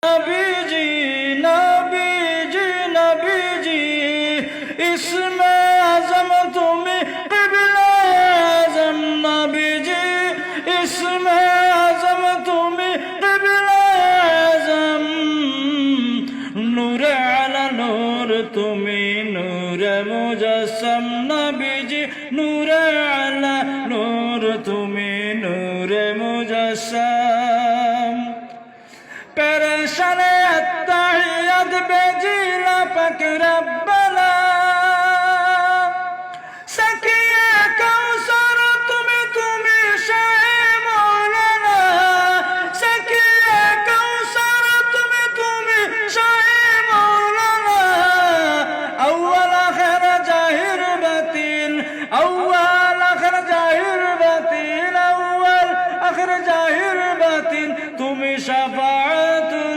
नबीजी नबीजी नबीजी इसमें आजम तुम्हें क़िबला आज़म नबीजी इसमें आजम तुम्हें क़िबला आज़म नूर अला नूर तुम्हें नूर मुजस्सम नबीजी नूर अला नूर तुम्हें नूर मुजस्सम परेशान अत्ताहियत बेजिला पक रब्बना सकिए कौसर तुम्हें शाह मौलाना सकिए कौसर तुम्हें शाह मौलाना अव्वल आखिर जाहिर बातिन अव्वल आखिर जाहिर बातिन अव्वल आखिर जाहिर बातिन तुम्हें शफाअतुल्लाह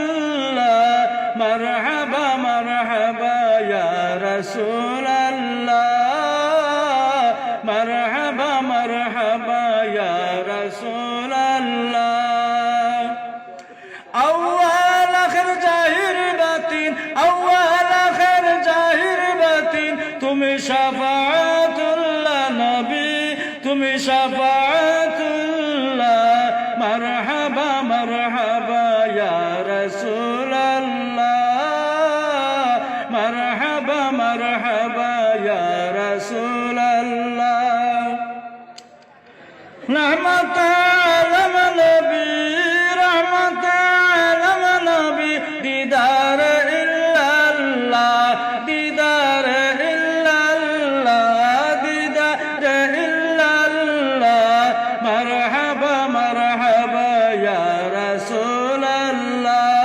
मरहबा मरहबा या रसूल अल्लाह मरहबा मरहबा या रसूल अल्लाह अव्वल आखिर जाहिर बातिन अव्वल आखिर जाहिर बातिन तुम्हें शफाअतुल्लाह नबी तुम्हें शफाअतुल्लाह मरहबा मरहबा या रसूल अल्लाह मरहबा मरहबा या रसूल अल्लाह रहमत आलम नबी रहमत आलम नबी दीदार इल्लल्लाह दीदार इल्लल्लाह दीदार इल्लल्लाह मरहबा मरहबा या रसूल अल्लाह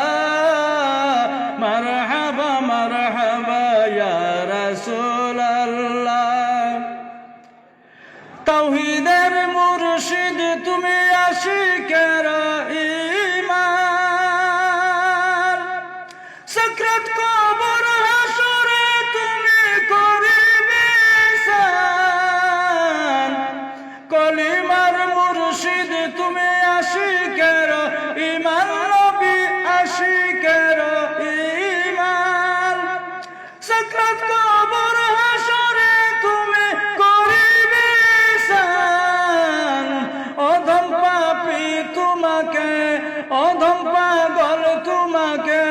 मरहबा मरहबा या रसूल अल्लाह तौहीदेर मुर्शिद তুমি আশিকের ঈমান সাকরাত কবর হাসরে তুমি করিবে সান কলিমার মুর্শিদ তুমি আশিকের ঈমান নবী আশিকের ঈমান সাকরাত কবর হাসরে তুমি করিবে সান অধম পাপী তোমাকে অধম পাগল তোমাকে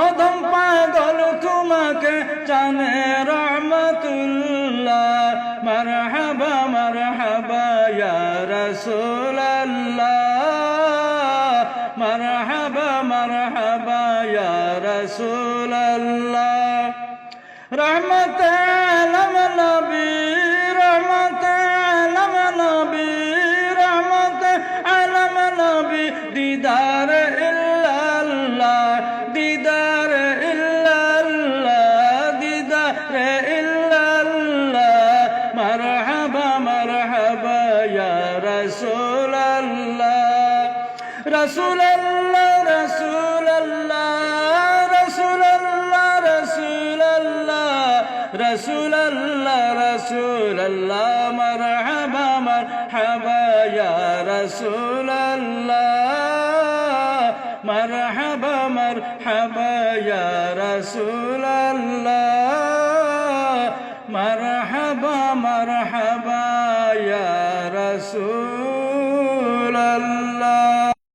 অধম পাগল তোমাকে জানে রহমতুল্লাহ মরহবা মরহবা ইয়া রাসূল আল্লাহ মরহবা মরহবা ইয়া রাসূল আল্লাহ रहमत आलम नबी रहमत आलम नबी रहमत आलम नबी दीदार इल्लल्लाह दीदार इल्लल्लाह दीदार इल्लल्लाह मरहबा मरहबा या रसूल अल्लाह रसूल अल्लाह रसूल अल्लाह रसूल अल्लाह रसूल अल्लाह रसूल अल्लाह रसूल अल्लाह मरहबा मरहबा या रसूल अल्लाह मरहबा मरहबा या रसूल अल्लाह मरहबा मरहबा या रसूल